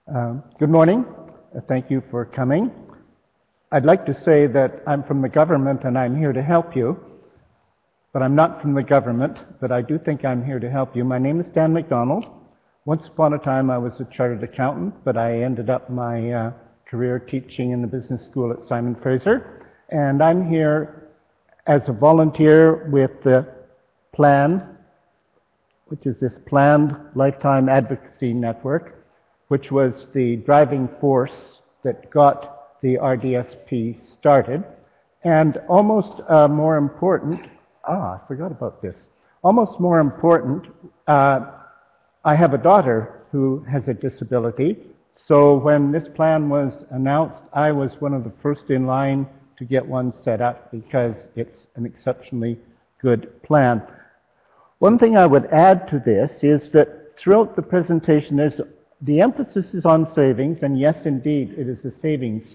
Good morning. Thank you for coming. I'd like to say that I'm from the government and I'm here to help you, but I'm not from the government, but I do think I'm here to help you. My name is Dan McDonald. Once upon a time I was a chartered accountant, but I ended up my career teaching in the business school at Simon Fraser, and I'm here as a volunteer with the PLAN, which is this Planned Lifetime Advocacy Network, which was the driving force that got the RDSP started. And almost more important, I forgot about this. Almost more important, I have a daughter who has a disability. So when this plan was announced, I was one of the first in line to get one set up because it's an exceptionally good plan. One thing I would add to this is that throughout the presentation, the emphasis is on savings, and yes, indeed, it is a savings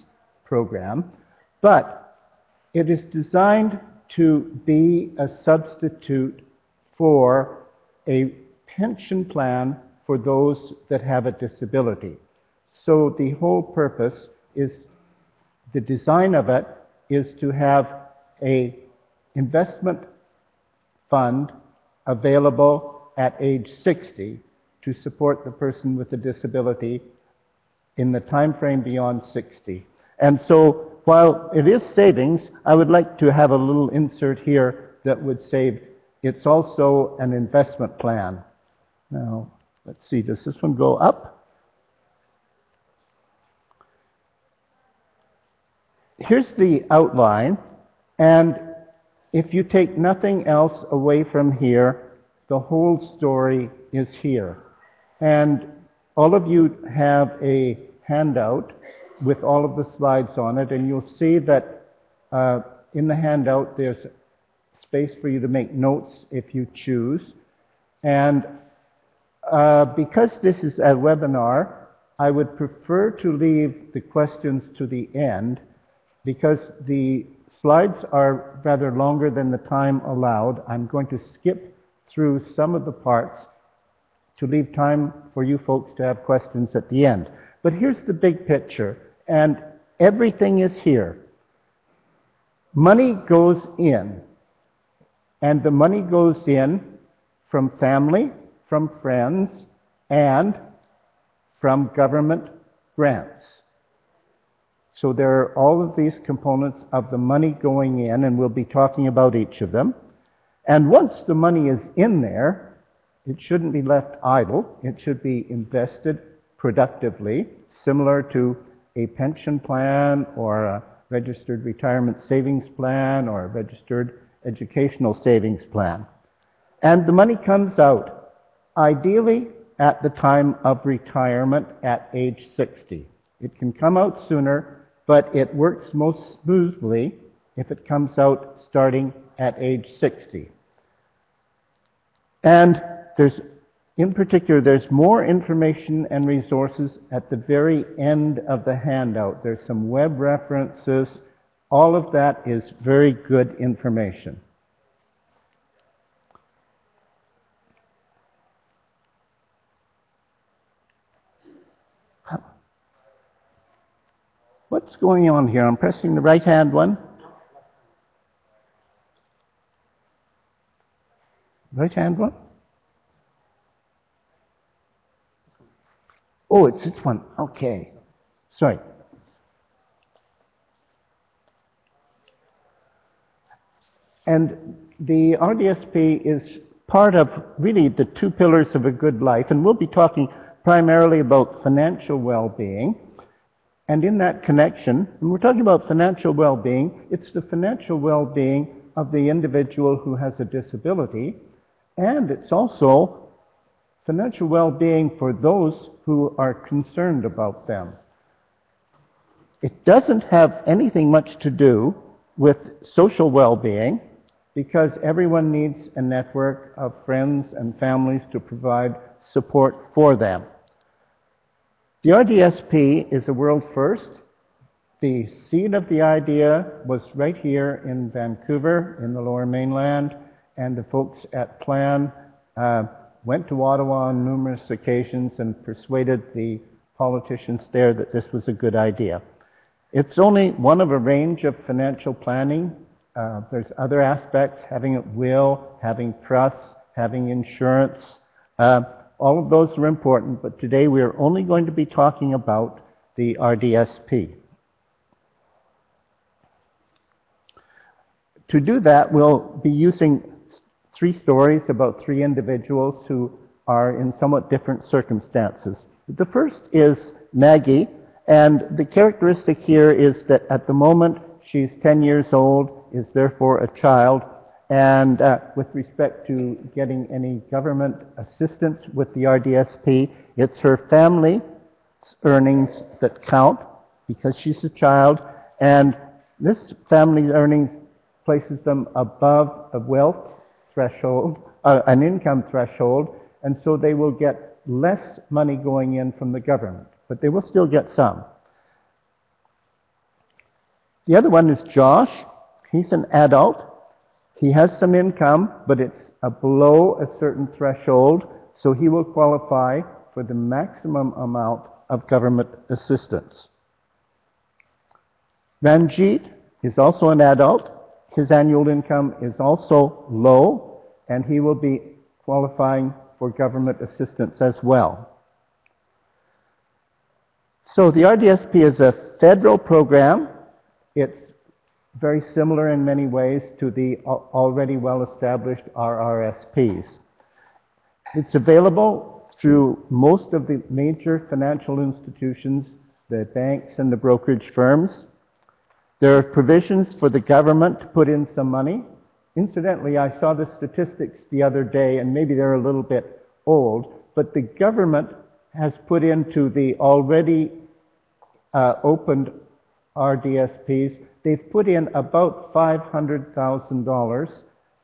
program, but it is designed to be a substitute for a pension plan for those that have a disability. So the whole purpose is, the design of it is to have an investment fund available at age 60 to support the person with a disability in the time frame beyond 60. And so while it is savings, I would like to have a little insert here that would say it's also an investment plan. Now, let's see, does this one go up? Here's the outline, and if you take nothing else away from here, the whole story is here. And all of you have a handout with all of the slides on it, and you'll see that in the handout there's space for you to make notes if you choose. And because this is a webinar, I would prefer to leave the questions to the end because the slides are rather longer than the time allowed. I'm going to skip through some of the parts to leave time for you folks to have questions at the end. But here's the big picture, and everything is here. Money goes in, and the money goes in from family, from friends, and from government grants. So there are all of these components of the money going in, and we'll be talking about each of them. And once the money is in there, it shouldn't be left idle. It should be invested productively, similar to a pension plan or a registered retirement savings plan or a registered educational savings plan. And the money comes out, ideally at the time of retirement at age 60. It can come out sooner, but it works most smoothly if it comes out starting at age 60. And in particular, there's more information and resources at the very end of the handout. There's some web references. All of that is very good information. What's going on here? I'm pressing the right-hand one. Right-hand one? Oh, it's this one. Okay. Sorry. And the RDSP is part of really the two pillars of a good life, and we'll be talking primarily about financial well-being. And in that connection, when we're talking about financial well-being, it's the financial well-being of the individual who has a disability, and it's also financial well-being for those who are concerned about them. It doesn't have anything much to do with social well-being because everyone needs a network of friends and families to provide support for them. The RDSP is a world first. The seed of the idea was right here in Vancouver in the Lower Mainland, and the folks at PLAN went to Ottawa on numerous occasions and persuaded the politicians there that this was a good idea. It's only one of a range of financial planning. There's other aspects, having a will, having trusts, having insurance. All of those are important, but today we are only going to be talking about the RDSP. To do that, we'll be using 3 stories about 3 individuals who are in somewhat different circumstances. The first is Maggie, and the characteristic here is that at the moment she's 10 years old, is therefore a child, and with respect to getting any government assistance with the RDSP, it's her family's earnings that count because she's a child, and this family's earnings places them above a wealth threshold, an income threshold, and so they will get less money going in from the government, but they will still get some. The other one is Josh. He's an adult. He has some income, but it's below a certain threshold, so he will qualify for the maximum amount of government assistance. Ranjit is also an adult. His annual income is also low, and he will be qualifying for government assistance as well. So the RDSP is a federal program. It's very similar in many ways to the already well-established RRSPs. It's available through most of the major financial institutions, the banks and the brokerage firms. There are provisions for the government to put in some money. Incidentally, I saw the statistics the other day, and maybe they're a little bit old, but the government has put into the already opened RDSPs, they've put in about $500,000,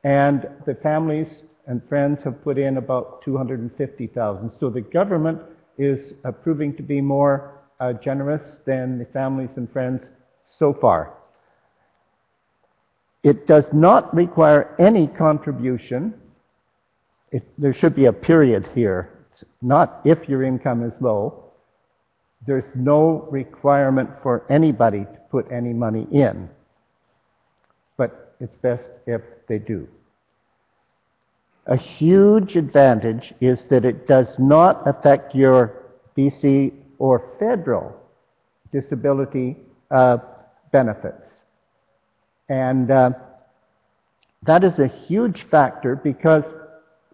and the families and friends have put in about $250,000. So the government is proving to be more generous than the families and friends so far. It does not require any contribution. There should be a period here. It's not if your income is low. There's no requirement for anybody to put any money in, but it's best if they do. A huge advantage is that it does not affect your BC or federal disability benefits. And that is a huge factor because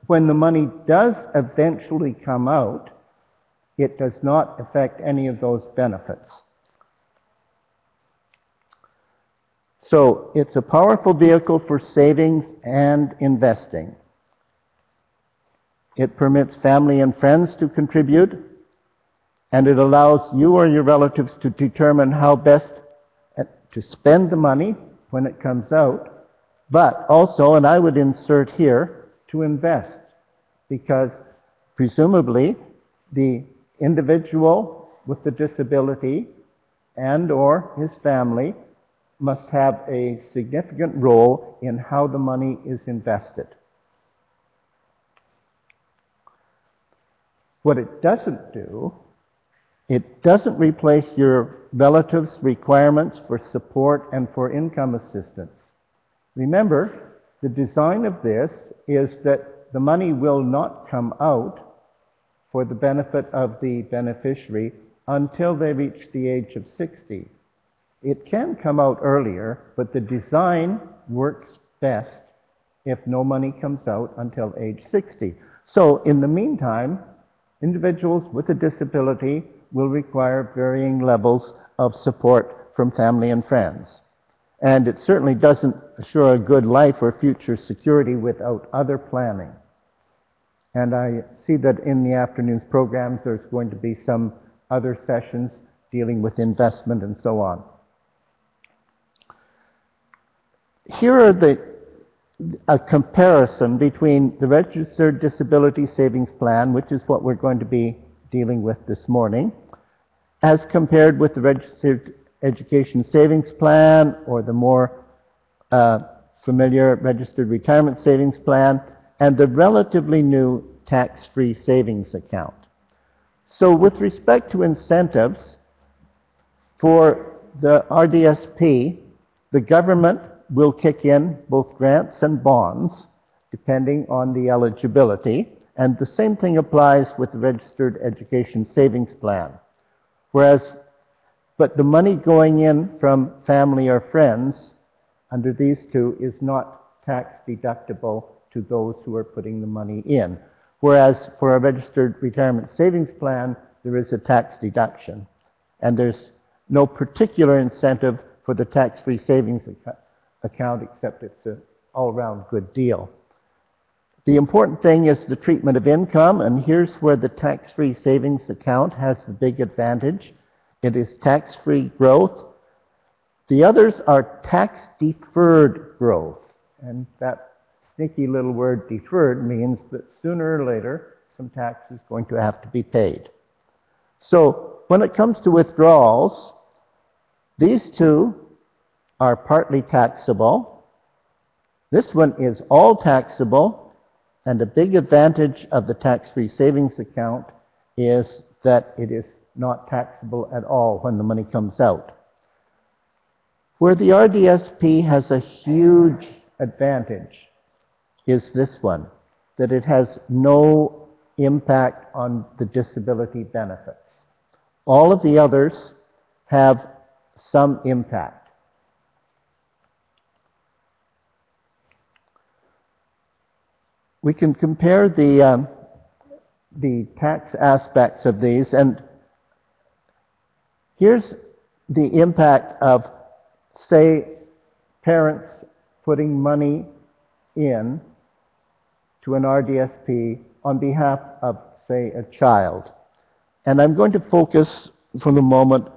when the money does eventually come out, it does not affect any of those benefits. So it's a powerful vehicle for savings and investing. It permits family and friends to contribute, and it allows you or your relatives to determine how best to spend the money when it comes out, but also, and I would insert here, to invest, because presumably the individual with the disability and or his family must have a significant role in how the money is invested. What it doesn't do, it doesn't replace your relatives' requirements for support and for income assistance. Remember, the design of this is that the money will not come out for the benefit of the beneficiary until they reach the age of 60. It can come out earlier, but the design works best if no money comes out until age 60. So in the meantime, individuals with a disability will require varying levels of support from family and friends. And it certainly doesn't assure a good life or future security without other planning. And I see that in the afternoon's programs there's going to be some other sessions dealing with investment and so on. Here are a comparison between the Registered Disability Savings Plan, which is what we're going to be dealing with this morning, as compared with the Registered Education Savings Plan or the more familiar Registered Retirement Savings Plan, and the relatively new tax-free savings account. So with respect to incentives, for the RDSP, the government will kick in both grants and bonds, depending on the eligibility, and the same thing applies with the Registered Education Savings Plan. But the money going in from family or friends under these two is not tax deductible to those who are putting the money in. Whereas for a registered retirement savings plan, there is a tax deduction. And there's no particular incentive for the tax-free savings account, except it's an all-around good deal. The important thing is the treatment of income, and here's where the tax-free savings account has the big advantage. It is tax-free growth. The others are tax-deferred growth, and that sneaky little word deferred means that sooner or later some tax is going to have to be paid. So when it comes to withdrawals, these two are partly taxable. This one is all taxable, and a big advantage of the tax-free savings account is that it is not taxable at all when the money comes out. Where the RDSP has a huge advantage is this one, that it has no impact on the disability benefits. All of the others have some impact. We can compare the tax aspects of these, and here's the impact of, say, parents putting money in to an RDSP on behalf of, say, a child. And I'm going to focus for the moment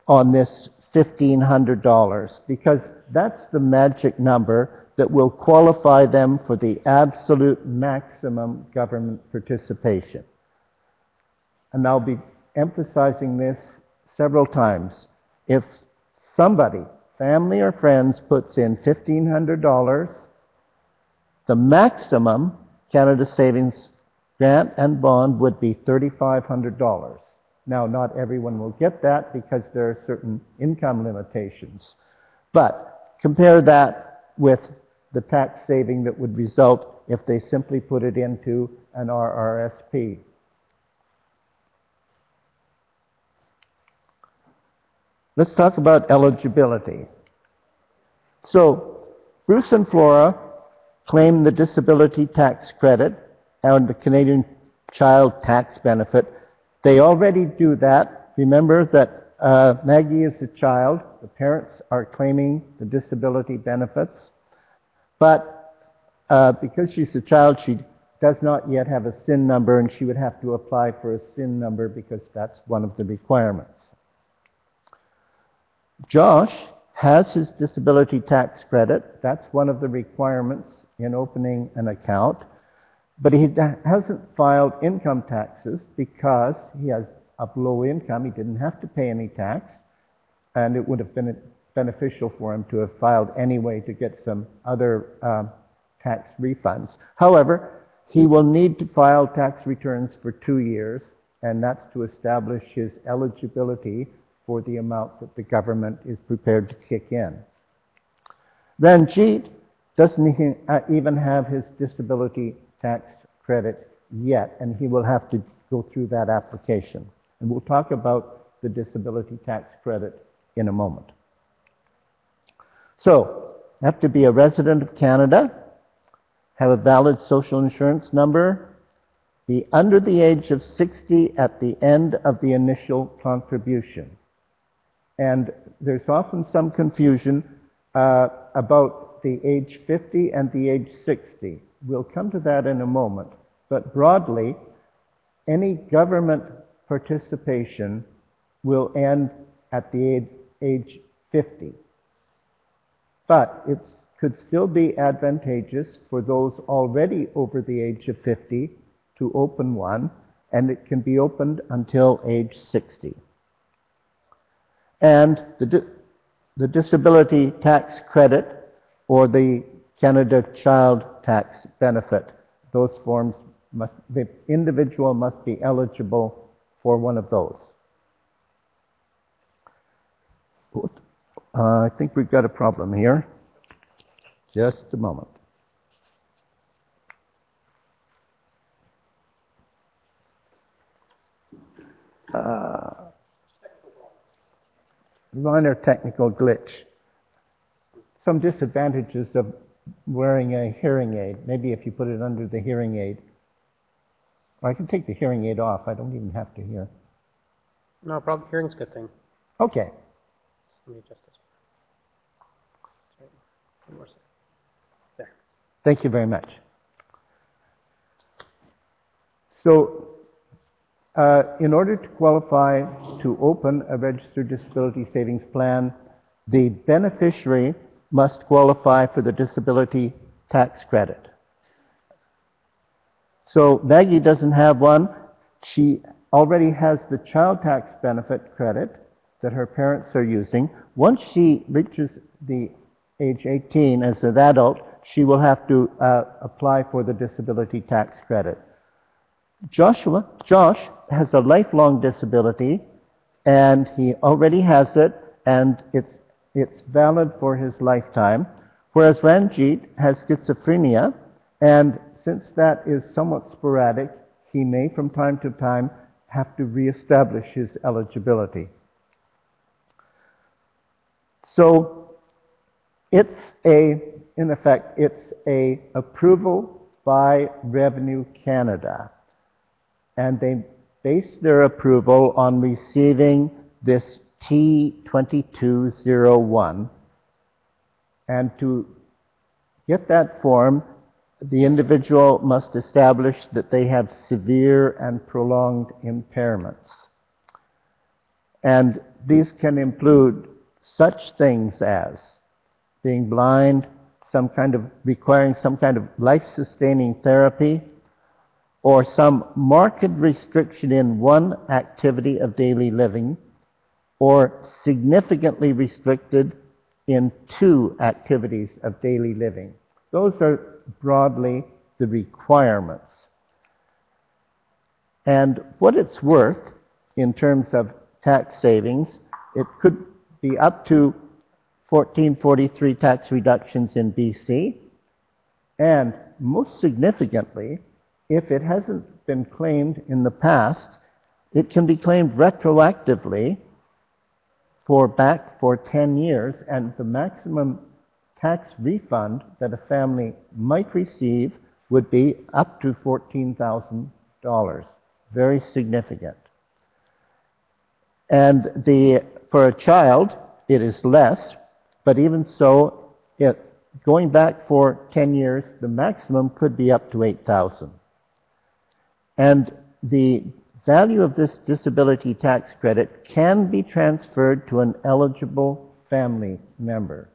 on this $1,500 because that's the magic number that will qualify them for the absolute maximum government participation. And I'll be emphasizing this several times. If somebody, family or friends, puts in $1,500, the maximum Canada Savings grant and bond would be $3,500. Now, not everyone will get that because there are certain income limitations. But compare that with the tax saving that would result if they simply put it into an RRSP. Let's talk about eligibility. So, Bruce and Flora claim the disability tax credit and the Canadian Child Tax Benefit. They already do that. Remember that Maggie is a child. The parents are claiming the disability benefits. But because she's a child, she does not yet have a SIN number, and she would have to apply for a SIN number because that's one of the requirements. Josh has his disability tax credit. That's one of the requirements in opening an account. But he hasn't filed income taxes because he has a low income. He didn't have to pay any tax, and it would have been beneficial for him to have filed anyway to get some other tax refunds. However, he will need to file tax returns for 2 years, and that's to establish his eligibility for the amount that the government is prepared to kick in. Ranjit doesn't even have his disability tax credit yet, and he will have to go through that application. And we'll talk about the disability tax credit in a moment. So, you have to be a resident of Canada, have a valid social insurance number, be under the age of 60 at the end of the initial contribution. And there's often some confusion about the age 50 and the age 60. We'll come to that in a moment. But broadly, any government participation will end at the age 50. But it could still be advantageous for those already over the age of 50 to open one, and it can be opened until age 60. And the disability tax credit or the Canada Child Tax Benefit, those forms the individual must be eligible for one of those. I think we've got a problem here. Just a moment. Minor technical glitch. Some disadvantages of wearing a hearing aid. Maybe if you put it under the hearing aid. Or I can take the hearing aid off. I don't even have to hear. No problem. Hearing's a good thing. Okay. Just let me adjust this. Right. One more second. There. Thank you very much. So, in order to qualify to open a registered disability savings plan, the beneficiary must qualify for the disability tax credit. So Maggie doesn't have one. She already has the child tax benefit credit that her parents are using. Once she reaches the age 18 as an adult, she will have to apply for the disability tax credit. Josh has a lifelong disability, and he already has it, and it's valid for his lifetime, whereas Ranjit has schizophrenia, and since that is somewhat sporadic, he may from time to time have to reestablish his eligibility. So in effect, it's a approval by Revenue Canada. And they base their approval on receiving this T2201. And to get that form, the individual must establish that they have severe and prolonged impairments. And these can include such things as being blind, requiring some kind of life-sustaining therapy, or some marked restriction in one activity of daily living, or significantly restricted in two activities of daily living. Those are broadly the requirements. And what it's worth in terms of tax savings, it could be up to 1443 tax reductions in BC, and most significantly, if it hasn't been claimed in the past, it can be claimed retroactively back for 10 years, and the maximum tax refund that a family might receive would be up to $14,000. Very significant. And for a child, it is less, but even so, going back for 10 years, the maximum could be up to $8,000. And the value of this disability tax credit can be transferred to an eligible family member.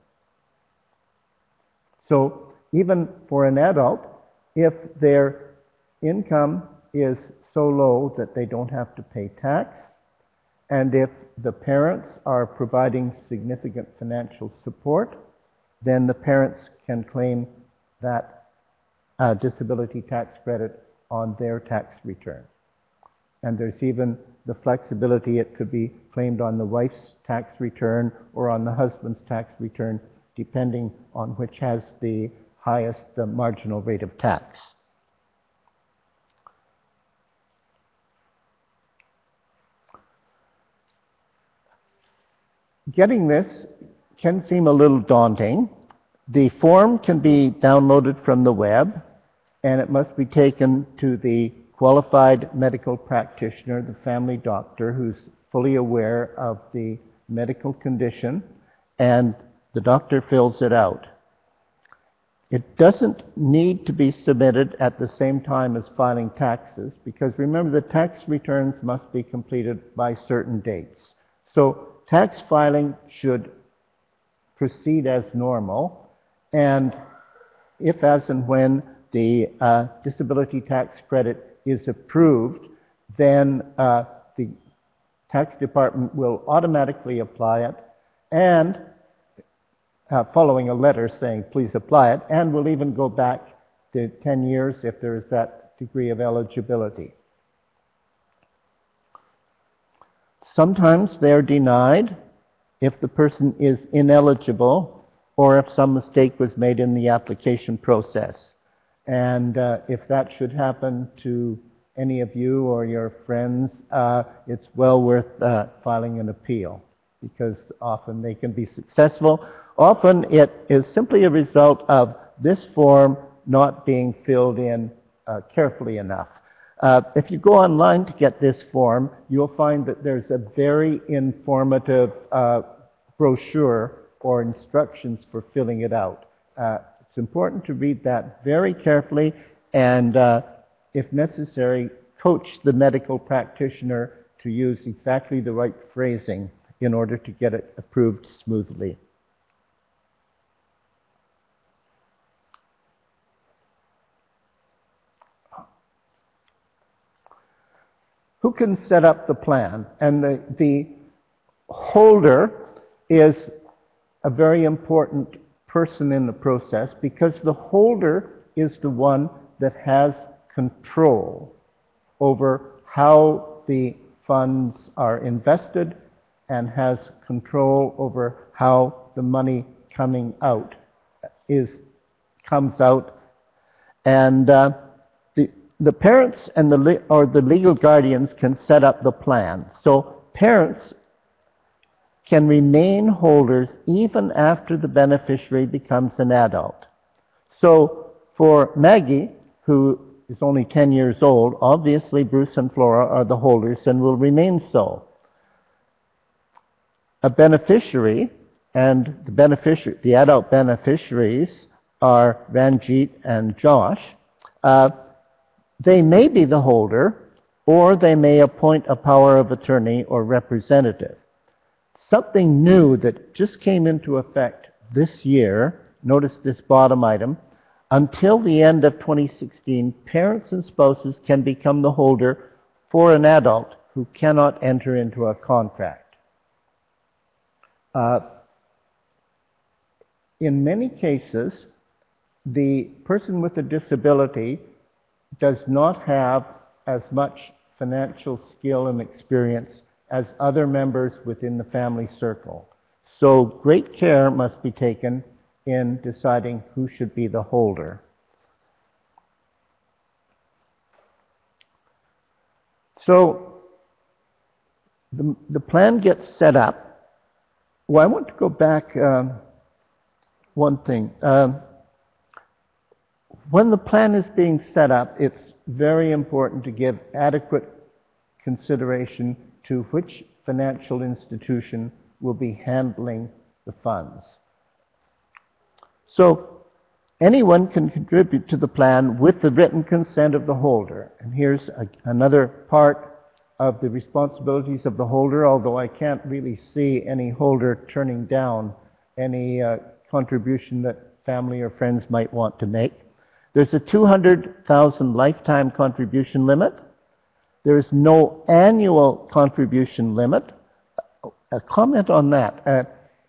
So even for an adult, if their income is so low that they don't have to pay tax, and if the parents are providing significant financial support, then the parents can claim that disability tax credit on their tax return. And there's even the flexibility, it could be claimed on the wife's tax return or on the husband's tax return, depending on which has the highest marginal rate of tax. Getting this can seem a little daunting. The form can be downloaded from the web, and it must be taken to the qualified medical practitioner, the family doctor, who's fully aware of the medical condition, and the doctor fills it out. It doesn't need to be submitted at the same time as filing taxes, because remember, the tax returns must be completed by certain dates. So tax filing should proceed as normal, and if, as and when the disability tax credit is approved, then the tax department will automatically apply it, and following a letter saying please apply it, and will even go back to 10 years if there is that degree of eligibility. Sometimes they're denied if the person is ineligible or if some mistake was made in the application process. And if that should happen to any of you or your friends, it's well worth filing an appeal, because often they can be successful. Often it is simply a result of this form not being filled in carefully enough. If you go online to get this form, you'll find that there's a very informative brochure or instructions for filling it out. It's important to read that very carefully and, if necessary, coach the medical practitioner to use exactly the right phrasing in order to get it approved smoothly. Who can set up the plan? And the holder is a very important person in the process, because the holder is the one that has control over how the funds are invested and has control over how the money coming out comes out. And the parents and the legal guardians can set up the plan. So parents can remain holders even after the beneficiary becomes an adult. So for Maggie, who is only 10 years old, obviously Bruce and Flora are the holders and will remain so. A beneficiary, and the adult beneficiaries are Ranjit and Josh. They may be the holder, or they may appoint a power of attorney or representative. Something new that just came into effect this year, notice this bottom item, until the end of 2016, parents and spouses can become the holder for an adult who cannot enter into a contract. In many cases, the person with a disability does not have as much financial skill and experience as other members within the family circle. So great care must be taken in deciding who should be the holder. So the plan gets set up. Well, I want to go back one thing. When the plan is being set up, it's very important to give adequate consideration to which financial institution will be handling the funds. So anyone can contribute to the plan with the written consent of the holder. And here's another part of the responsibilities of the holder, although I can't really see any holder turning down any contribution that family or friends might want to make. There's a $200,000 lifetime contribution limit. There's no annual contribution limit. A comment on that.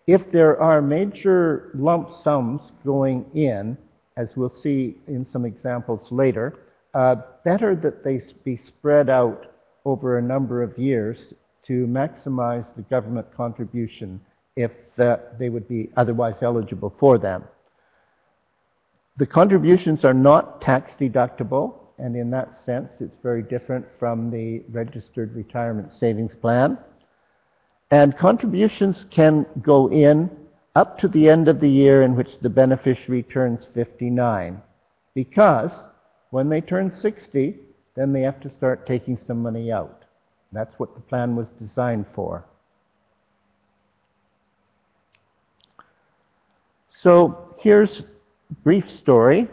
If there are major lump sums going in, as we'll see in some examples later, better that they be spread out over a number of years to maximize the government contribution if they would be otherwise eligible for them. The contributions are not tax deductible, and in that sense, it's very different from the registered retirement savings plan. And contributions can go in up to the end of the year in which the beneficiary turns 59, because when they turn 60, then they have to start taking some money out. That's what the plan was designed for. So here's a brief story.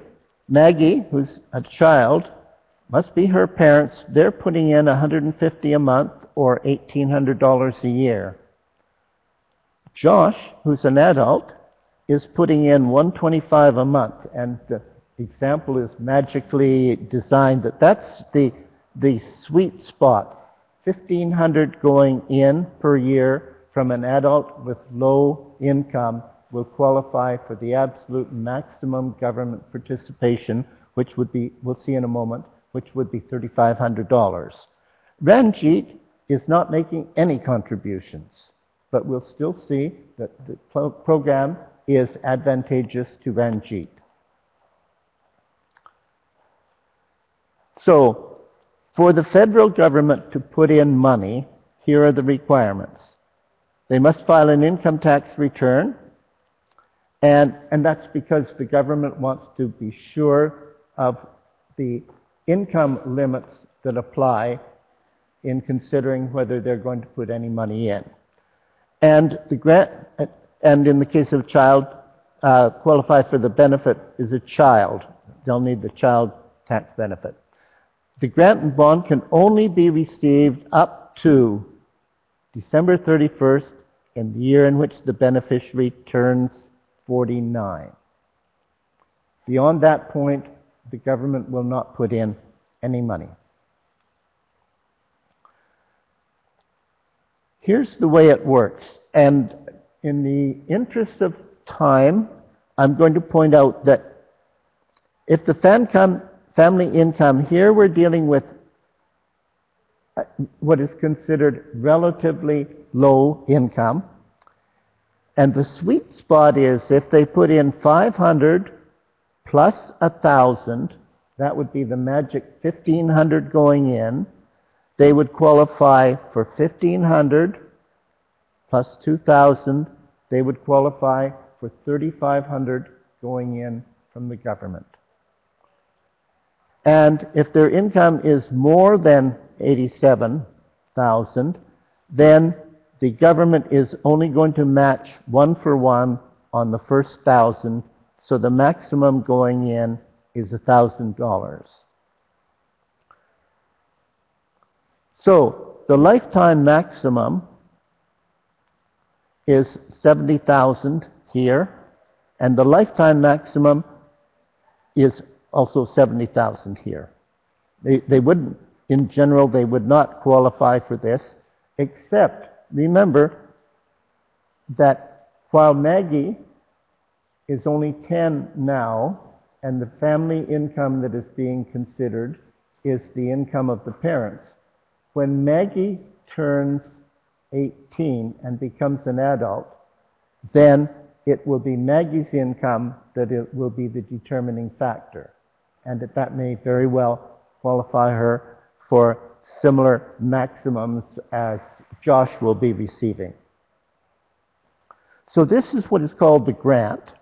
Maggie, who's a child, must be her parents. They're putting in $150 a month or $1,800 a year. Josh, who's an adult, is putting in $125 a month, and the example is magically designed that that's the sweet spot. $1,500 going in per year from an adult with low income will qualify for the absolute maximum government participation, which would be, we'll see in a moment, which would be $3,500. Ranjit is not making any contributions, but we'll still see that the program is advantageous to Ranjit. So, for the federal government to put in money, here are the requirements. They must file an income tax return, and that's because the government wants to be sure of the income limits that apply in considering whether they're going to put any money in. And the grant, and in the case of a child, qualify for the benefit is a child. They'll need the child tax benefit. The grant and bond can only be received up to December 31st in the year in which the beneficiary turns 49. Beyond that point, the government will not put in any money. Here's the way it works, and in the interest of time, I'm going to point out that if the family income, here we're dealing with what is considered relatively low income, and the sweet spot is if they put in 500 plus 1,000, that would be the magic 1,500 going in. They would qualify for 1,500 plus 2,000. They would qualify for 3,500 going in from the government. And if their income is more than 87,000, then the government is only going to match 1-for-1 on the first 1,000, so the maximum going in is $1,000. So the lifetime maximum is 70,000 here, and the lifetime maximum is also 70,000 here. They wouldn't, in general, they would not qualify for this, except remember that while Maggie is only 10 now, and the family income that is being considered is the income of the parents, when Maggie turns 18 and becomes an adult, then it will be Maggie's income that it will be the determining factor, and that may very well qualify her for similar maximums as Josh will be receiving. So this is what is called the grant.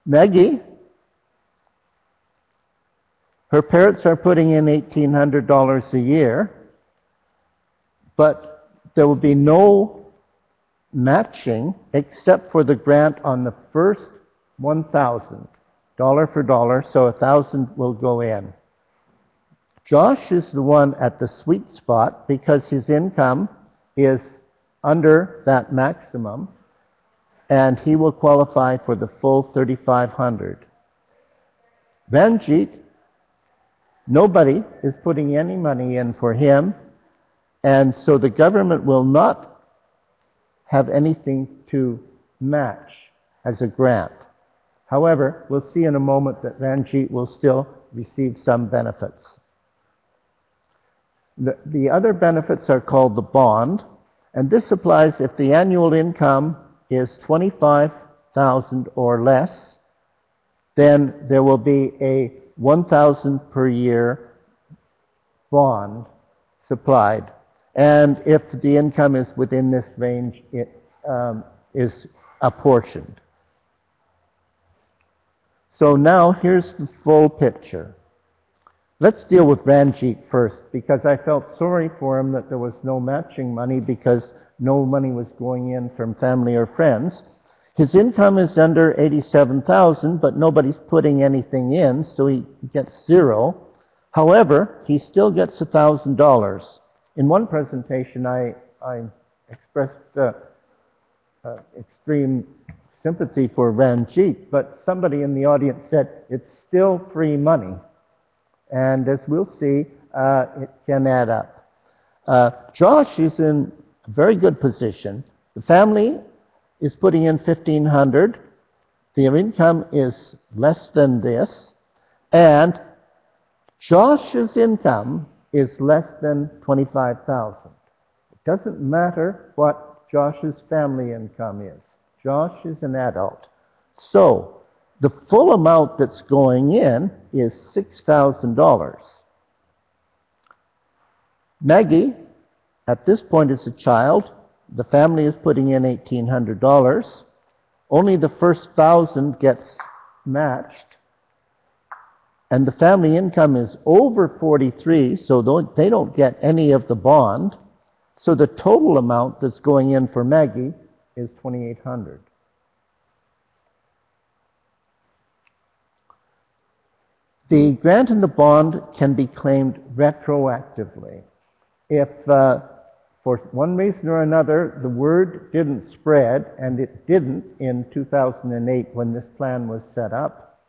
Maggie, her parents are putting in $1,800 a year, but there will be no matching except for the grant on the first 1,000, dollar for dollar, so 1,000 will go in. Josh is the one at the sweet spot because his income is under that maximum, and he will qualify for the full 3,500. Ranjit, nobody is putting any money in for him, and so the government will not have anything to match as a grant. However, we'll see in a moment that Ranjit will still receive some benefits. The other benefits are called the bond, and this applies if the annual income is 25,000 or less, then there will be a 1,000 per year bond supplied. And if the income is within this range, it is apportioned. So now here's the full picture. Let's deal with Ranjit first, because I felt sorry for him that there was no matching money because no money was going in from family or friends. His income is under 87,000, but nobody's putting anything in, so he gets zero. However, he still gets $1,000. In one presentation, I expressed extreme sympathy for Ranjit, but somebody in the audience said it's still free money. And as we'll see, it can add up. Josh is in a very good position. The family is putting in $1,500. Their income is less than this. And Josh's income is less than $25,000. It doesn't matter what Josh's family income is. Josh is an adult. So the full amount that's going in is $6,000. Maggie, at this point, is a child. The family is putting in $1,800. Only the first $1,000 gets matched. And the family income is over 43, so they don't get any of the bond. So the total amount that's going in for Maggie is $2,800. The grant and the bond can be claimed retroactively. If for one reason or another the word didn't spread, and it didn't in 2008 when this plan was set up,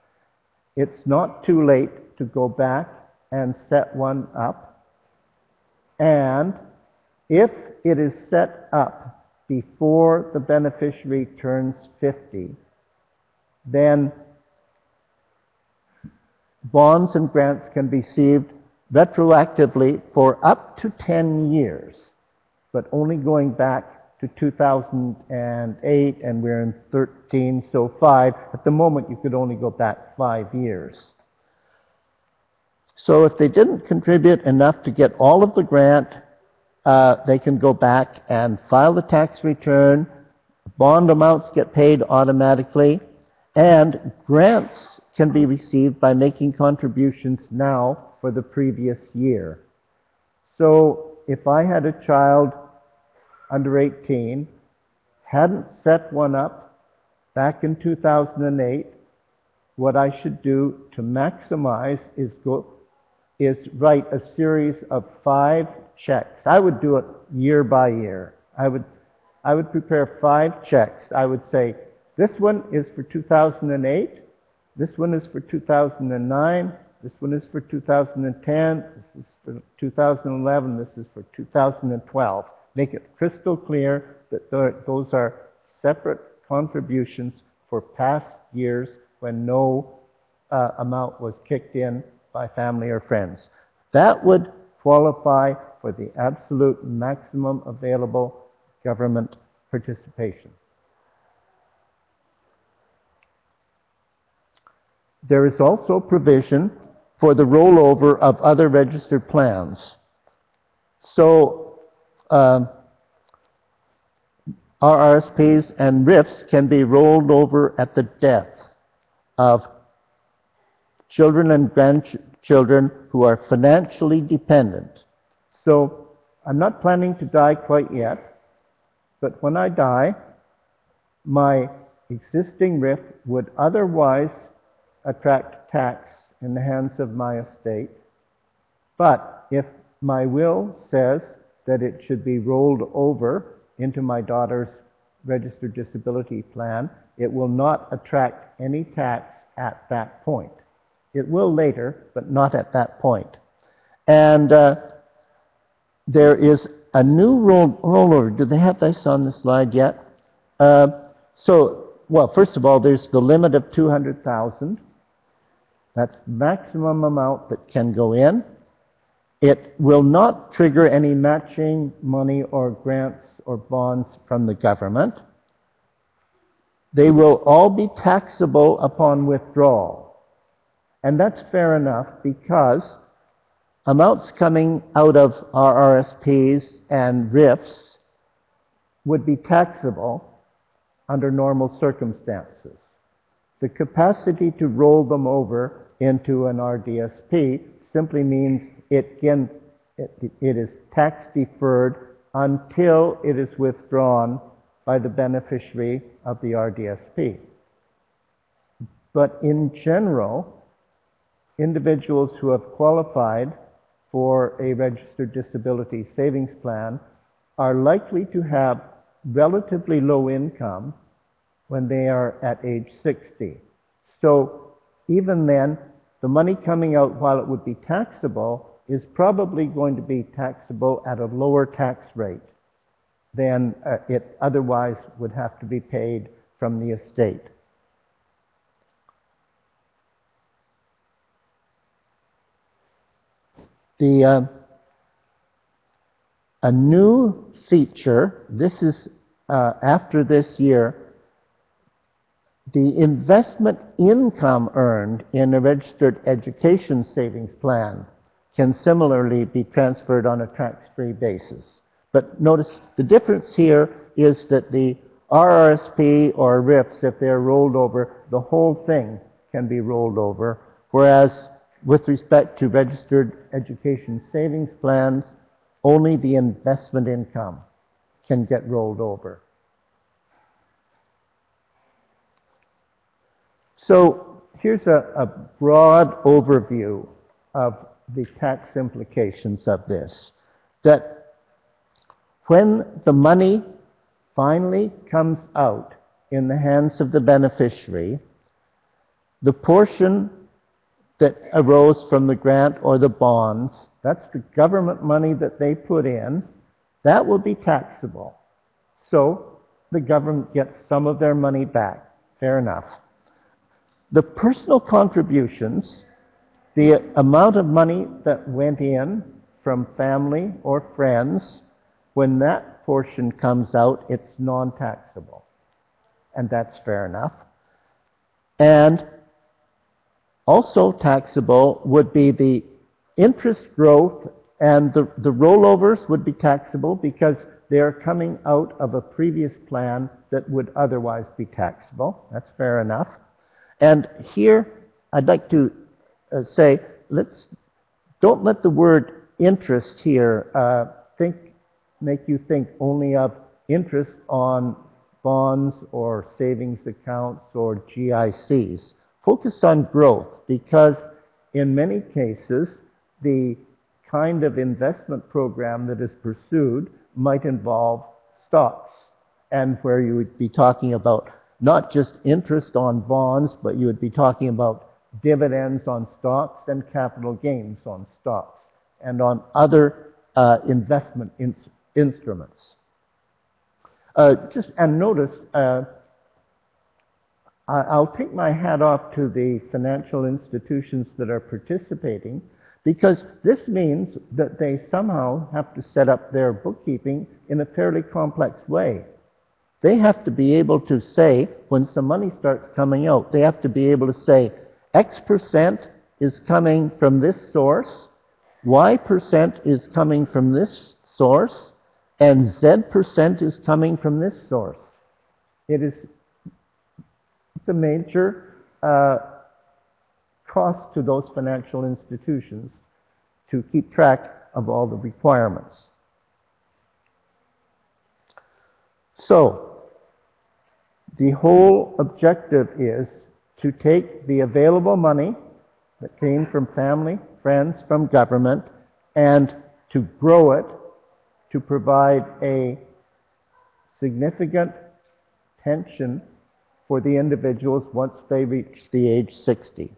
it's not too late to go back and set one up. And if it is set up before the beneficiary turns 50, then bonds and grants can be received retroactively for up to 10 years, but only going back to 2008, and we're in 13, so 5. At the moment, you could only go back 5 years. So if they didn't contribute enough to get all of the grant, they can go back and file the tax return. Bond amounts get paid automatically, and grants can be received by making contributions now for the previous year. So if I had a child under 18, hadn't set one up back in 2008, what I should do to maximize is write a series of 5 checks. I would do it year by year. I would prepare 5 checks. I would say, this one is for 2008, this one is for 2009, this one is for 2010, this is for 2011, this is for 2012. Make it crystal clear that those are separate contributions for past years when no amount was kicked in by family or friends. That would qualify for the absolute maximum available government participation. There is also provision for the rollover of other registered plans. So RRSPs and RIFs can be rolled over at the death of children and grandchildren who are financially dependent. So I'm not planning to die quite yet, but when I die, my existing RIF would otherwise attract tax in the hands of my estate. But if my will says that it should be rolled over into my daughter's registered disability plan, it will not attract any tax at that point. It will later, but not at that point. And there is a new rollover. Do they have this on the slide yet? Well, first of all, there's the limit of $200,000. That's maximum amount that can go in. It will not trigger any matching money or grants or bonds from the government. They will all be taxable upon withdrawal. And that's fair enough because amounts coming out of RRSPs and RIFs would be taxable under normal circumstances. The capacity to roll them over into an RDSP simply means it is tax deferred until it is withdrawn by the beneficiary of the RDSP. But in general, individuals who have qualified for a registered disability savings plan are likely to have relatively low income when they are at age 60. So even then, the money coming out, while it would be taxable, is probably going to be taxable at a lower tax rate than it otherwise would have to be paid from the estate. The a new feature. This is after this year. The investment income earned in a registered education savings plan can similarly be transferred on a tax-free basis. But notice the difference here is that the RRSP or RIFs, if they're rolled over, the whole thing can be rolled over, whereas with respect to registered education savings plans, only the investment income can get rolled over. So here's a broad overview of the tax implications of this. That when the money finally comes out in the hands of the beneficiary, the portion that arose from the grant or the bonds, that's the government money that they put in, that will be taxable. So the government gets some of their money back. Fair enough. The personal contributions, the amount of money that went in from family or friends, when that portion comes out, it's non-taxable. And that's fair enough. And also taxable would be the interest growth, and the rollovers would be taxable because they're coming out of a previous plan that would otherwise be taxable. That's fair enough. And here, I'd like to say, don't let the word interest here make you think only of interest on bonds or savings accounts or GICs. Focus on growth, because in many cases, the kind of investment program that is pursued might involve stocks, and where you would be talking about not just interest on bonds, but you would be talking about dividends on stocks and capital gains on stocks and on other investment instruments. And notice, I'll take my hat off to the financial institutions that are participating, because this means that they somehow have to set up their bookkeeping in a fairly complex way. They have to be able to say, when some money starts coming out, they have to be able to say, X percent is coming from this source, Y percent is coming from this source, and Z percent is coming from this source. It's a major cost to those financial institutions to keep track of all the requirements. So, the whole objective is to take the available money that came from family, friends, from government, and to grow it to provide a significant pension for the individuals once they reach the age 60.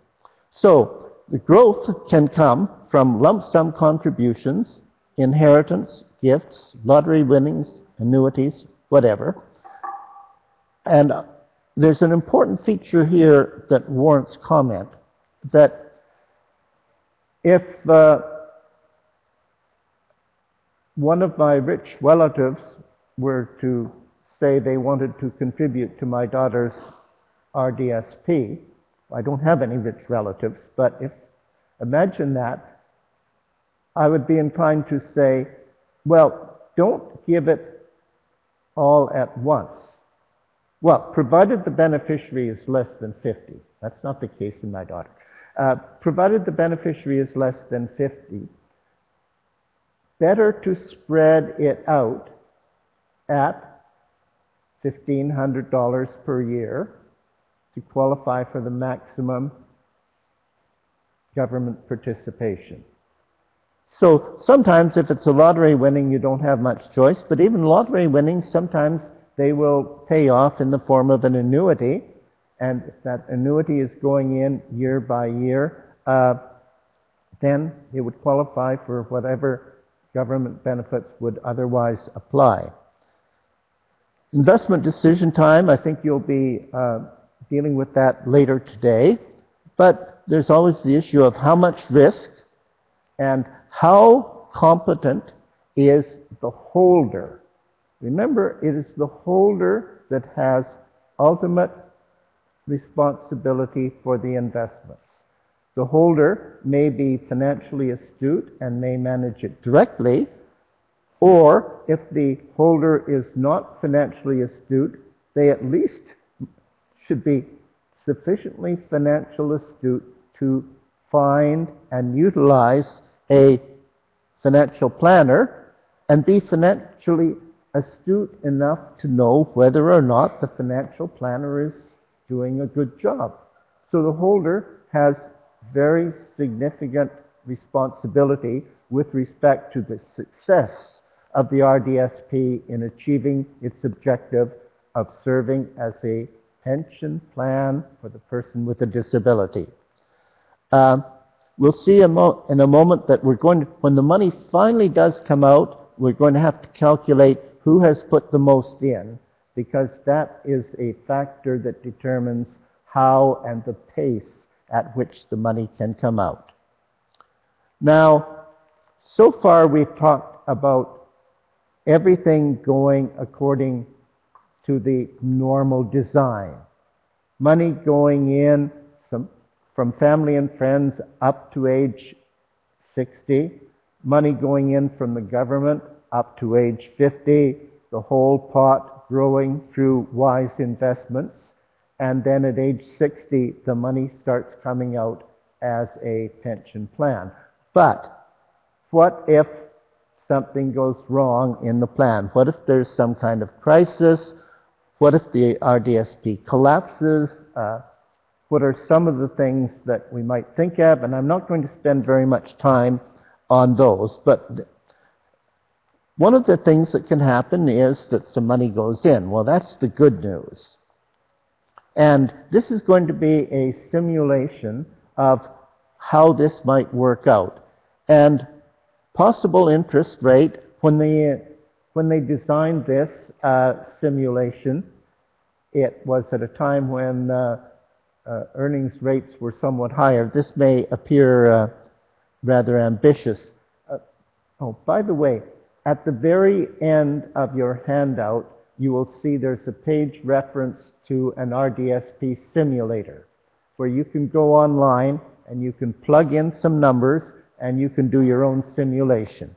So the growth can come from lump sum contributions, inheritance, gifts, lottery winnings, annuities, whatever. And there's an important feature here that warrants comment, that if one of my rich relatives were to say they wanted to contribute to my daughter's RDSP, I don't have any rich relatives, but imagine that, I would be inclined to say, well, don't give it all at once. Well, provided the beneficiary is less than 50. That's not the case in my daughter. Provided the beneficiary is less than 50, better to spread it out at $1,500 per year to qualify for the maximum government participation. So sometimes if it's a lottery winning, you don't have much choice, but even lottery winnings, sometimes they will pay off in the form of an annuity, and if that annuity is going in year by year, then it would qualify for whatever government benefits would otherwise apply. Investment decision time, I think you'll be dealing with that later today, but there's always the issue of how much risk and how competent is the holder. Remember, it is the holder that has ultimate responsibility for the investments. The holder may be financially astute and may manage it directly, or if the holder is not financially astute, they at least should be sufficiently financially astute to find and utilize a financial planner and be financially astute enough to know whether or not the financial planner is doing a good job. So the holder has very significant responsibility with respect to the success of the RDSP in achieving its objective of serving as a pension plan for the person with a disability. We'll see in a moment that when the money finally does come out, we're going to have to calculate who has put the most in, because that is a factor that determines how and the pace at which the money can come out. Now, so far we've talked about everything going according to the normal design. Money going in from family and friends up to age 60, money going in from the government up to age 50, the whole pot growing through wise investments, and then at age 60, the money starts coming out as a pension plan. But what if something goes wrong in the plan? What if there's some kind of crisis? What if the RDSP collapses? What are some of the things that we might think of? And I'm not going to spend very much time on those, but one of the things that can happen is that some money goes in. Well, that's the good news. And this is going to be a simulation of how this might work out. And possible interest rate, when they designed this simulation, it was at a time when earnings rates were somewhat higher. This may appear rather ambitious. Oh, by the way, at the very end of your handout, you will see there's a page reference to an RDSP simulator, where you can go online and you can plug in some numbers and you can do your own simulation.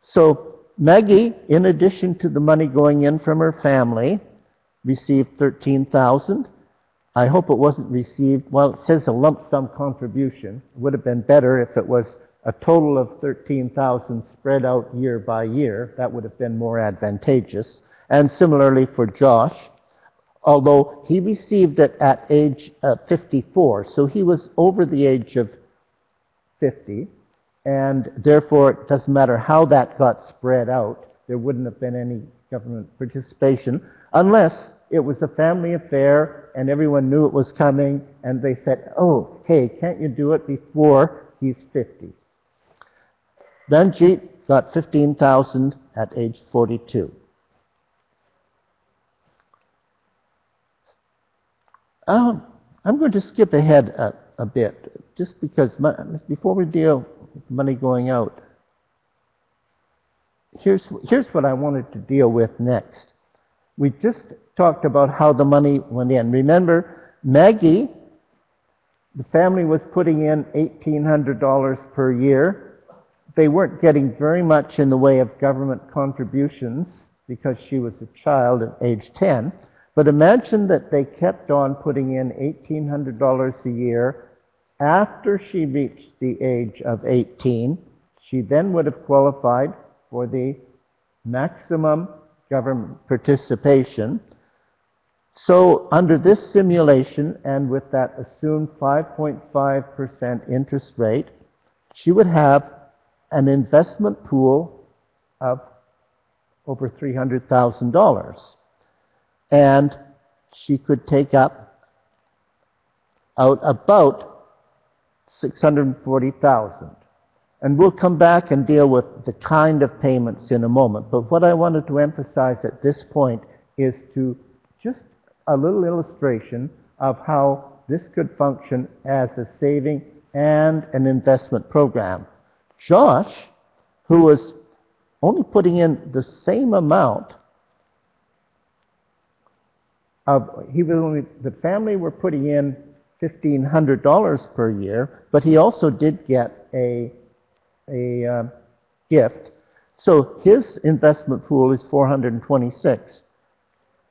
So Maggie, in addition to the money going in from her family, received $13,000. I hope it wasn't received, well, it says a lump sum contribution. It would have been better if it was a total of $13,000 spread out year by year. That would have been more advantageous. And similarly for Josh, although he received it at age 54, so he was over the age of 50, and therefore it doesn't matter how that got spread out, there wouldn't have been any government participation unless it was a family affair and everyone knew it was coming and they said, oh, hey, can't you do it before he's 50? Ranjit got $15,000 at age 42. I'm going to skip ahead a bit, just because before we deal with money going out, here's what I wanted to deal with next. We just talked about how the money went in. Remember, Maggie, the family was putting in $1,800 per year. They weren't getting very much in the way of government contributions because she was a child at age 10. But imagine that they kept on putting in $1,800 a year. After she reached the age of 18, she then would have qualified for the maximum government participation. So under this simulation, and with that assumed 5.5% interest rate, she would have an investment pool of over $300,000. And she could take out about $640,000. And we'll come back and deal with the kind of payments in a moment. But what I wanted to emphasize at this point is to just a little illustration of how this could function as a saving and an investment program. Josh, who was only putting in the same amount of, the family were putting in $1,500 per year, but he also did get a gift. So his investment pool is 426.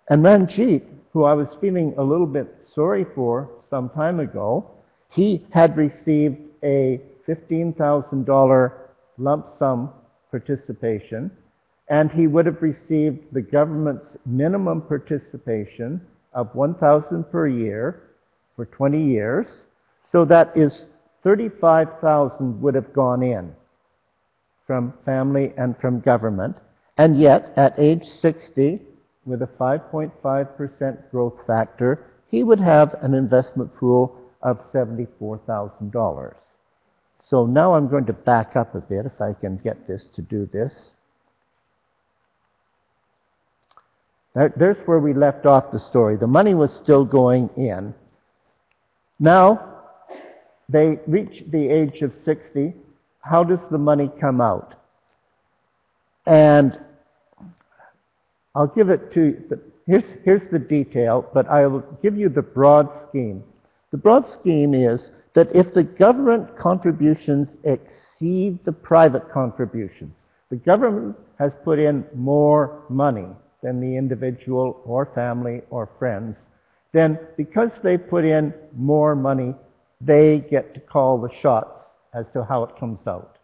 And Ranjit, who I was feeling a little bit sorry for some time ago, he had received a $15,000 lump sum participation, and he would have received the government's minimum participation of $1,000 per year for 20 years. So that is $35,000 would have gone in from family and from government. And yet, at age 60, with a 5.5% growth factor, he would have an investment pool of $74,000. So now I'm going to back up a bit, if I can get this to do this. There's where we left off the story. The money was still going in. Now, they reach the age of 60. How does the money come out? And I'll give it to, here's the detail, but I'll give you the broad scheme. The broad scheme is that if the government contributions exceed the private contributions, the government has put in more money than the individual or family or friends, then because they put in more money, they get to call the shots as to how it comes out.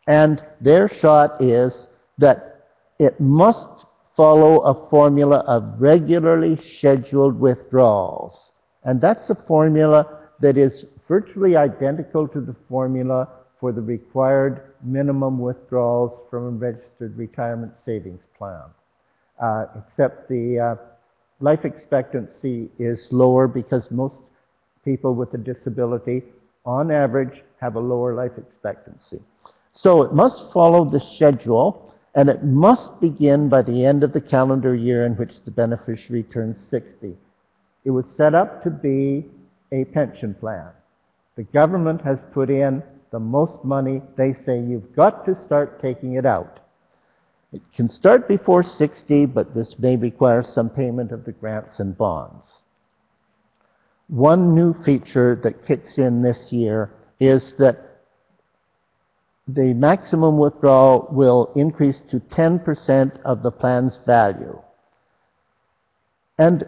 And their shot is that it must follow a formula of regularly scheduled withdrawals. And that's a formula that is virtually identical to the formula for the required minimum withdrawals from a registered retirement savings plan, except the life expectancy is lower because most people with a disability, on average, have a lower life expectancy. So it must follow the schedule, and it must begin by the end of the calendar year in which the beneficiary turns 60. It was set up to be a pension plan. The government has put in the most money. They say you've got to start taking it out. It can start before 60, but this may require some payment of the grants and bonds. One new feature that kicks in this year is that the maximum withdrawal will increase to 10% of the plan's value. And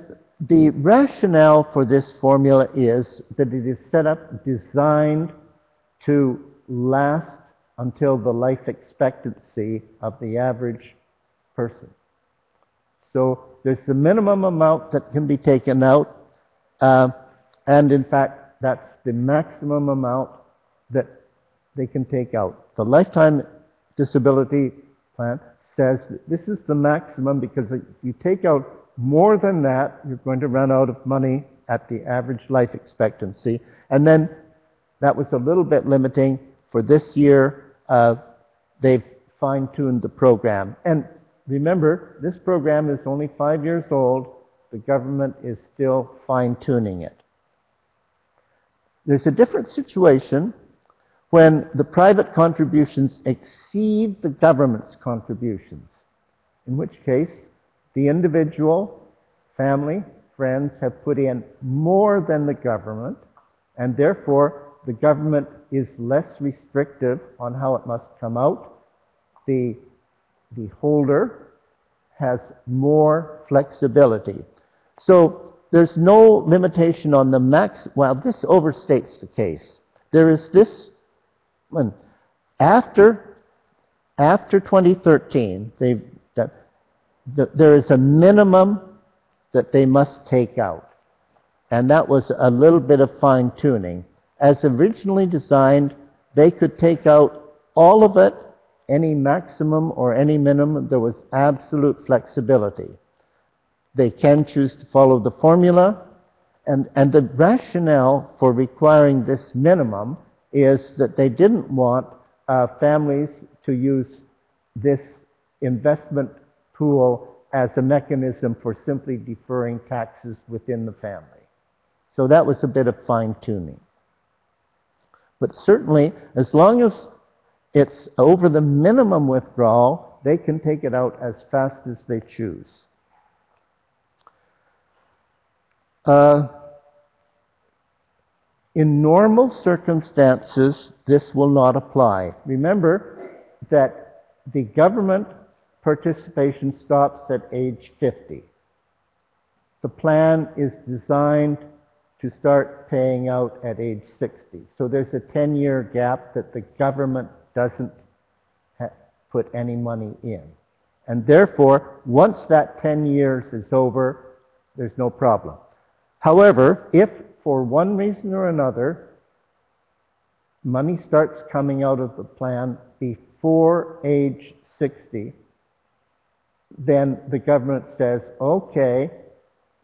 the rationale for this formula is that it is set up, designed to last until the life expectancy of the average person. So there's the minimum amount that can be taken out, and in fact, that's the maximum amount that they can take out. The lifetime disability plan says that this is the maximum because if you take out more than that, you're going to run out of money at the average life expectancy. And then that was a little bit limiting. For this year, they've fine-tuned the program. And remember, this program is only 5 years old. The government is still fine-tuning it. There's a different situation when the private contributions exceed the government's contributions, in which case the individual, family, friends have put in more than the government, and therefore the government is less restrictive on how it must come out. The holder has more flexibility. So there's no limitation on the max. Well, this overstates the case. There is this one. After 2013, there is a minimum that they must take out. And that was a little bit of fine-tuning. As originally designed, they could take out all of it, any maximum or any minimum. There was absolute flexibility. They can choose to follow the formula, and the rationale for requiring this minimum is that they didn't want families to use this investment pool as a mechanism for simply deferring taxes within the family. So that was a bit of fine-tuning. But certainly, as long as it's over the minimum withdrawal, They can take it out as fast as they choose. In normal circumstances, this will not apply. Remember that the government participation stops at age 50. The plan is designed to start paying out at age 60. So there's a 10-year gap that the government doesn't put any money in. And therefore, once that 10 years is over, there's no problem. However, if for one reason or another, money starts coming out of the plan before age 60, then the government says, okay,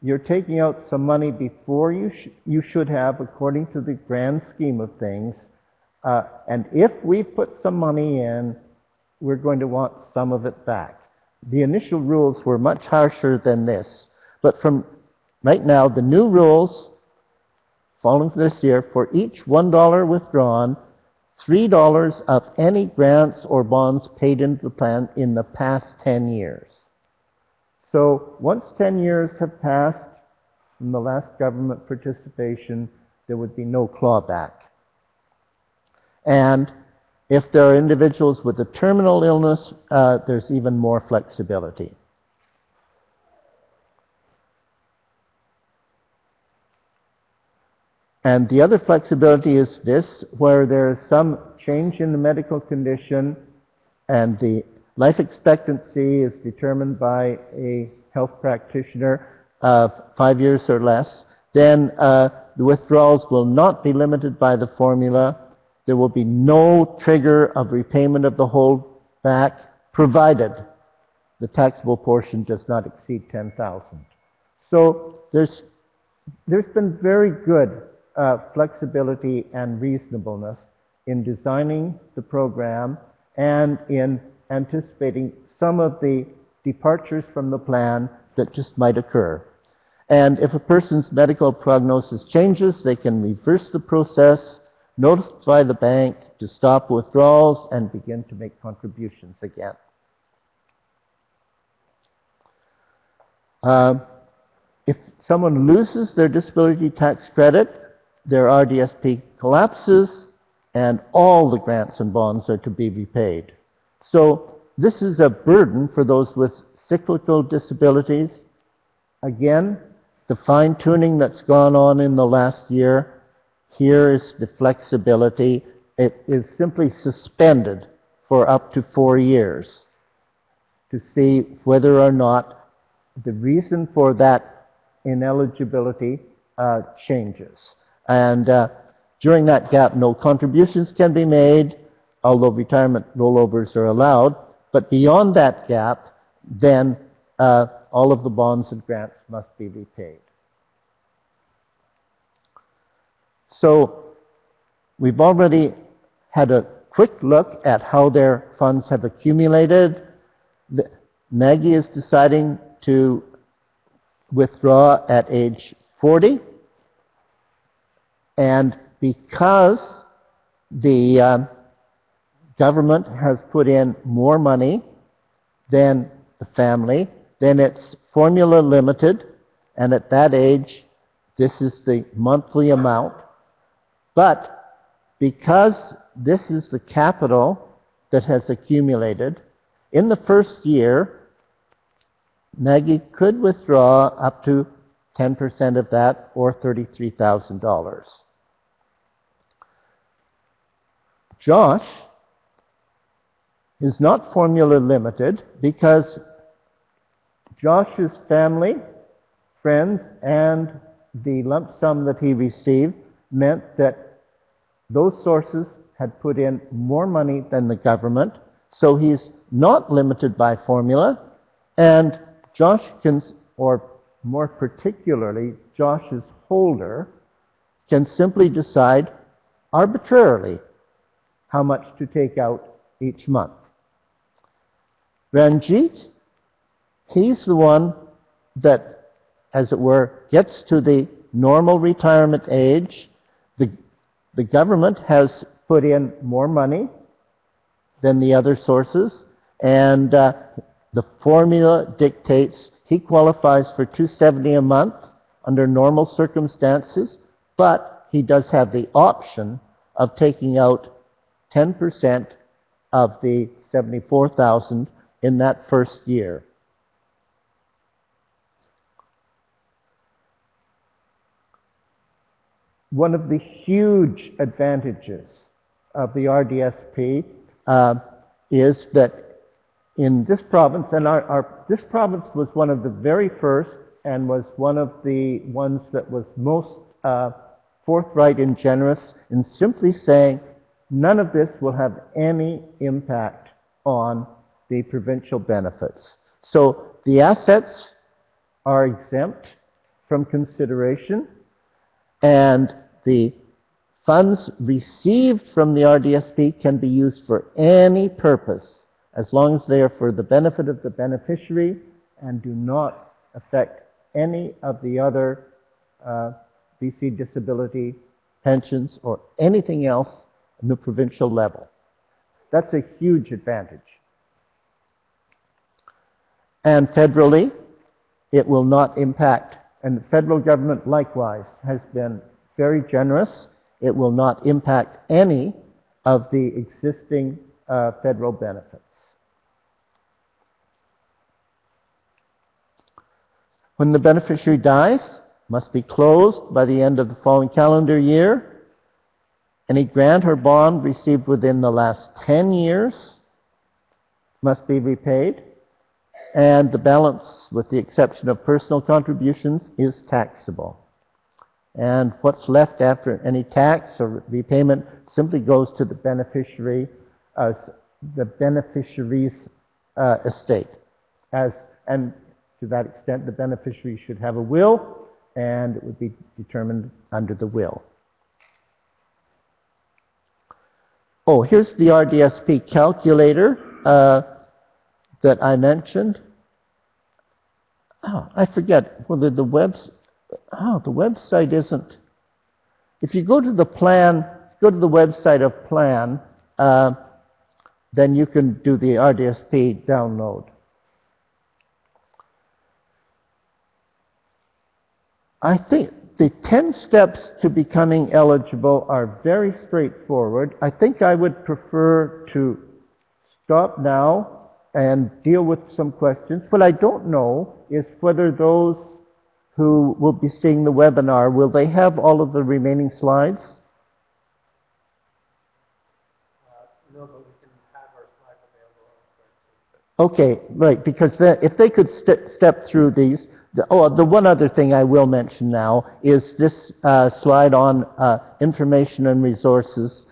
you're taking out some money before you should have, according to the grand scheme of things, and if we put some money in, we're going to want some of it back. The initial rules were much harsher than this, but from right now, the new rules following this year, for each $1 withdrawn, $3 of any grants or bonds paid into the plan in the past 10 years. So once 10 years have passed from the last government participation, there would be no clawback. And if there are individuals with a terminal illness, there's even more flexibility. And the other flexibility is this, where there's some change in the medical condition and the life expectancy is determined by a health practitioner of 5 years or less, then the withdrawals will not be limited by the formula. There will be no trigger of repayment of the whole back, provided the taxable portion does not exceed $10,000. So there's been very good flexibility and reasonableness in designing the program and in anticipating some of the departures from the plan that just might occur. And if a person's medical prognosis changes, they can reverse the process, notify the bank to stop withdrawals, and begin to make contributions again. If someone loses their disability tax credit, their RDSP collapses, and all the grants and bonds are to be repaid. So this is a burden for those with cyclical disabilities. Again, the fine-tuning that's gone on in the last year, here is the flexibility. It is simply suspended for up to 4 years to see whether or not the reason for that ineligibility changes. And during that gap, no contributions can be made, although retirement rollovers are allowed. But beyond that gap, then all of the bonds and grants must be repaid. So we've already had a quick look at how their funds have accumulated. Maggie is deciding to withdraw at age 40. And because the government has put in more money than the family, then it's formula limited, and at that age, this is the monthly amount. But because this is the capital that has accumulated, in the first year, Maggie could withdraw up to 10% of that, or $33,000. Josh is not formula limited because Josh's family, friends, and the lump sum that he received meant that those sources had put in more money than the government, so he's not limited by formula, and Josh can, or more particularly, Josh's holder can simply decide arbitrarily how much to take out each month. Ranjit, he's the one that, as it were, gets to the normal retirement age. The government has put in more money than the other sources, And the formula dictates he qualifies for $270 a month under normal circumstances, but he does have the option of taking out 10% of the $74,000 in that first year. One of the huge advantages of the RDSP is that in this province, and this province was one of the very first and was one of the ones that was most forthright and generous in simply saying none of this will have any impact on the provincial benefits. So the assets are exempt from consideration, and the funds received from the RDSP can be used for any purpose as long as they are for the benefit of the beneficiary and do not affect any of the other BC disability pensions or anything else in the provincial level. That's a huge advantage. And federally, it will not impact, and the federal government likewise has been very generous. It will not impact any of the existing federal benefits. When the beneficiary dies, must be closed by the end of the following calendar year. Any grant or bond received within the last 10 years must be repaid, and the balance, with the exception of personal contributions, is taxable. And what's left after any tax or repayment simply goes to the beneficiary, the beneficiary's estate. And to that extent, the beneficiary should have a will, and it would be determined under the will. Oh, here's the RDSP calculator that I mentioned. Oh, I forget whether the website isn't. If you go to the plan, go to the website of plan, then you can do the RDSP download. I think the 10 steps to becoming eligible are very straightforward. I think I would prefer to stop now and deal with some questions. What I don't know is whether those who will be seeing the webinar, will they have all of the remaining slides? No, but we can have our slides available. Okay, right, because if they could step through these. The one other thing I will mention now is this slide on information and resources.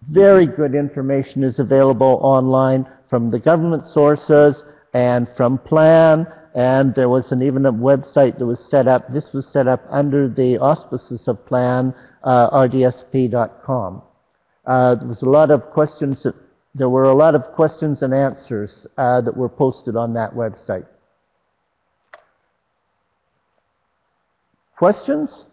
Very good information is available online from the government sources and from Plan, and there was even a website that was set up. This was set up under the auspices of Plan, rdsp.com. There were a lot of questions and answers that were posted on that website. Questions?